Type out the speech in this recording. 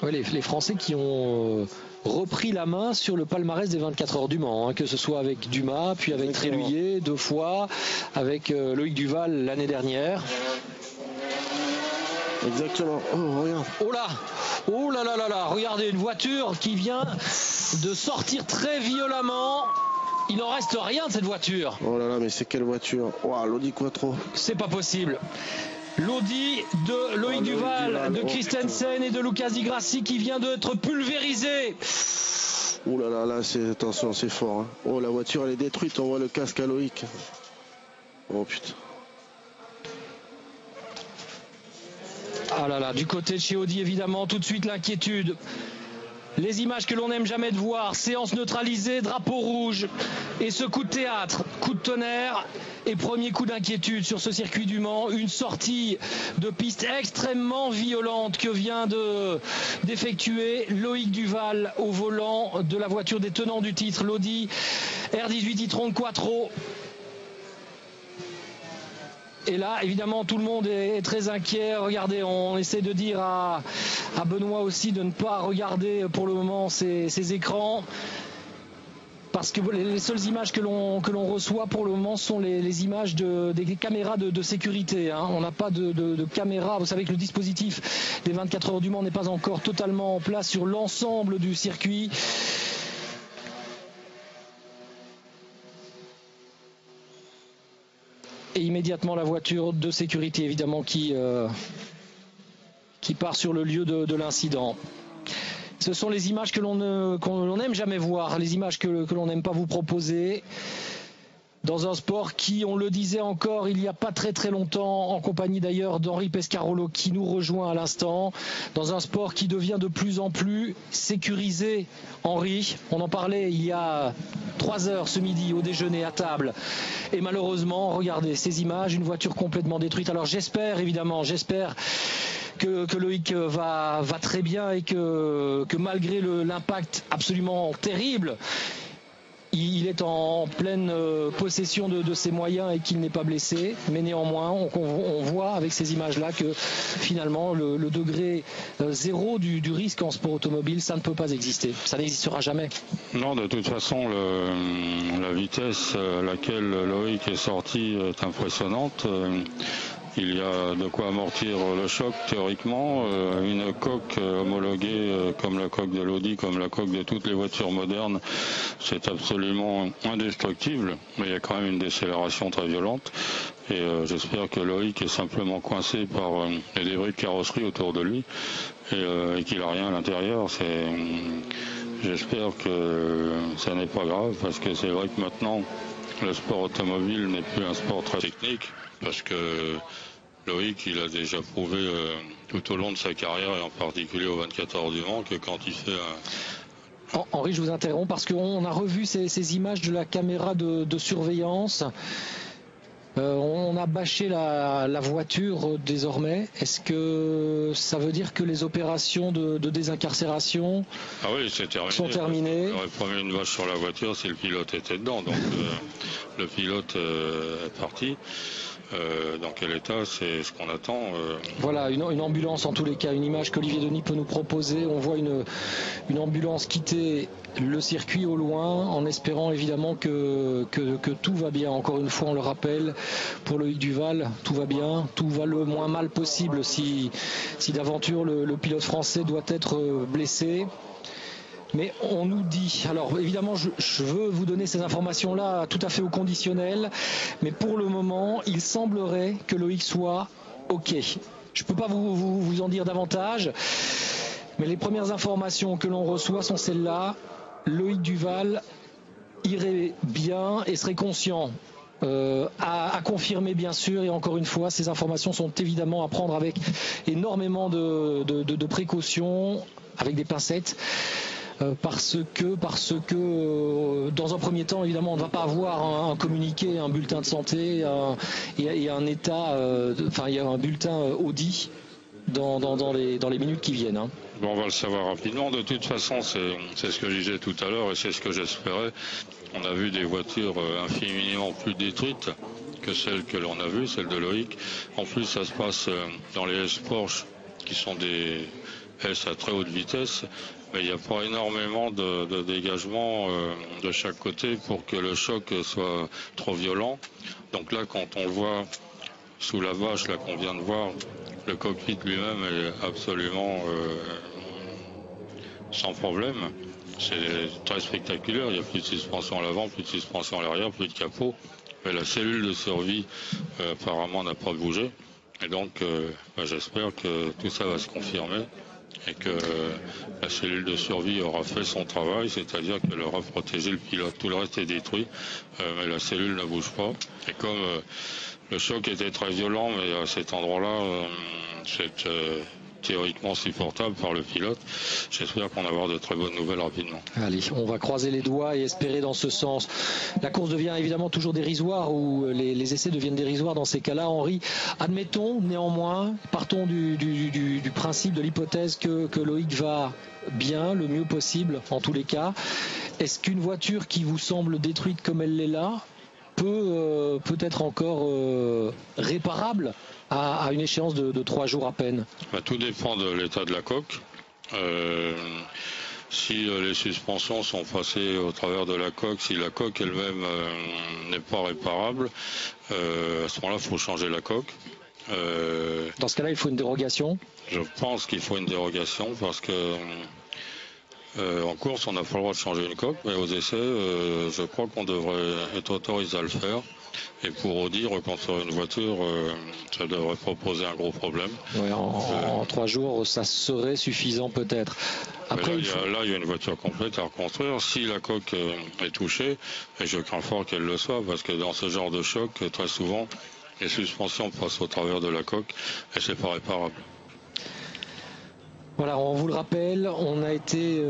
Ouais, les Français qui ont repris la main sur le palmarès des 24 heures du Mans, hein, que ce soit avec Dumas, puis avec Tréluyer 2 fois, avec Loïc Duval l'année dernière. Exactement. Oh, regarde. Oh là, oh là là là là, regardez, une voiture qui vient de sortir très violemment. Il n'en reste rien de cette voiture. Oh là là, mais c'est quelle voiture? Wow, l'Audi Quattro. C'est pas possible. L'Audi de Loïc Duval, de Christensen et de Lucas Di Grassi qui vient d'être pulvérisé. Oh là là, là, attention, c'est fort. Hein. Oh, la voiture, elle est détruite. On voit le casque à Loïc. Oh putain. Ah là là, du côté de chez Audi, évidemment, tout de suite l'inquiétude. Les images que l'on n'aime jamais de voir, séance neutralisée, drapeau rouge, et ce coup de théâtre, coup de tonnerre, et premier coup d'inquiétude sur ce circuit du Mans, une sortie de piste extrêmement violente que vient d'effectuer Loïc Duval au volant de la voiture des tenants du titre, l'Audi R18 e-tron Quattro. Et là, évidemment, tout le monde est très inquiet. Regardez, on essaie de dire à Benoît aussi de ne pas regarder pour le moment ces écrans. Parce que les seules images que l'on reçoit pour le moment sont les images des caméras de sécurité. Hein. On n'a pas de caméra. Vous savez que le dispositif des 24 heures du Mans n'est pas encore totalement en place sur l'ensemble du circuit. Et immédiatement la voiture de sécurité évidemment qui part sur le lieu de l'incident. Ce sont les images que l'on n'aime jamais voir, les images que l'on n'aime pas vous proposer. Dans un sport qui, on le disait encore il n'y a pas très très longtemps, en compagnie d'ailleurs d'Henri Pescarolo qui nous rejoint à l'instant, dans un sport qui devient de plus en plus sécurisé. Henri, on en parlait il y a 3 heures ce midi au déjeuner à table. Et malheureusement, regardez ces images, une voiture complètement détruite. Alors j'espère que Loïc va très bien et que malgré l'impact absolument terrible, il est en pleine possession de ses moyens et qu'il n'est pas blessé. Mais néanmoins, on voit avec ces images-là que finalement, le degré zéro du risque en sport automobile, ça ne peut pas exister. Ça n'existera jamais. Non, de toute façon, la vitesse à laquelle Loïc est sorti est impressionnante. Il y a de quoi amortir le choc théoriquement. Une coque homologuée comme la coque de l'Audi, comme la coque de toutes les voitures modernes, c'est absolument indestructible. Mais il y a quand même une décélération très violente. Et j'espère que Loïc est simplement coincé par les débris de carrosserie autour de lui et qu'il n'a rien à l'intérieur. J'espère que ça n'est pas grave parce que c'est vrai que maintenant le sport automobile n'est plus un sport très technique parce que Loïc, il a déjà prouvé tout au long de sa carrière et en particulier aux 24 heures du Mans que quand il fait Henri, je vous interromps parce qu'on a revu ces images de la caméra de surveillance. On a bâché la voiture désormais. Est-ce que ça veut dire que les opérations de désincarcération sont terminées? On aurait promis une vache sur la voiture si le pilote était dedans. Donc le pilote est parti. Dans quel état, c'est ce qu'on attend. Voilà, une ambulance en tous les cas, une image qu'Olivier Denis peut nous proposer. On voit une ambulance quitter le circuit au loin en espérant évidemment que tout va bien. Encore une fois, on le rappelle, pour Loïc Duval, tout va bien, tout va le moins mal possible si d'aventure le pilote français doit être blessé. Mais on nous dit, alors évidemment je veux vous donner ces informations-là tout à fait au conditionnel, mais pour le moment il semblerait que Loïc soit OK. Je ne peux pas vous en dire davantage, mais les premières informations que l'on reçoit sont celles-là. Loïc Duval irait bien et serait conscient. À confirmer bien sûr, et encore une fois ces informations sont évidemment à prendre avec énormément de précautions, avec des pincettes. Parce que dans un premier temps évidemment on ne va pas avoir un communiqué, un bulletin de santé et un état, il y a un bulletin Audi dans les minutes qui viennent. Hein. Bon, on va le savoir rapidement. De toute façon, c'est ce que je disais tout à l'heure et c'est ce que j'espérais. On a vu des voitures infiniment plus détruites que celles que l'on a vues, celles de Loïc. En plus, ça se passe dans les S-Porsche qui sont des elle, c'est à très haute vitesse, mais il n'y a pas énormément de dégagement de chaque côté pour que le choc soit trop violent. Donc là, quand on voit sous la bâche là qu'on vient de voir, le cockpit lui-même est absolument sans problème. C'est très spectaculaire, il n'y a plus de suspension à l'avant, plus de suspension à l'arrière, plus de capot. Mais la cellule de survie apparemment n'a pas bougé. Et donc j'espère que tout ça va se confirmer et que la cellule de survie aura fait son travail, c'est-à-dire qu'elle aura protégé le pilote. Tout le reste est détruit, mais la cellule ne bouge pas. Et comme le choc était très violent, mais à cet endroit-là, c'est théoriquement supportable par le pilote. J'espère qu'on va avoir de très bonnes nouvelles rapidement. Allez, on va croiser les doigts et espérer dans ce sens. La course devient évidemment toujours dérisoire, ou les essais deviennent dérisoires dans ces cas-là. Henri, admettons néanmoins, partons du principe, de l'hypothèse que Loïc va bien, le mieux possible en tous les cas. Est-ce qu'une voiture qui vous semble détruite comme elle l'est là peut être encore réparable à une échéance de 3 jours à peine? Tout dépend de l'état de la coque. Si les suspensions sont passées au travers de la coque, si la coque elle-même n'est pas réparable, à ce moment-là, il faut changer la coque. Dans ce cas-là, il faut une dérogation? Je pense qu'il faut une dérogation parce que en course, on n'a pas le droit de changer une coque, mais aux essais, je crois qu'on devrait être autorisé à le faire. Et pour Audi, reconstruire une voiture, ça devrait pas poser un gros problème. Ouais, en 3 jours, ça serait suffisant peut-être. Après, là, il y a une voiture complète à reconstruire. Si la coque est touchée, et je crains fort qu'elle le soit, parce que dans ce genre de choc, très souvent, les suspensions passent au travers de la coque et c'est pas réparable. Voilà, on vous le rappelle, on a été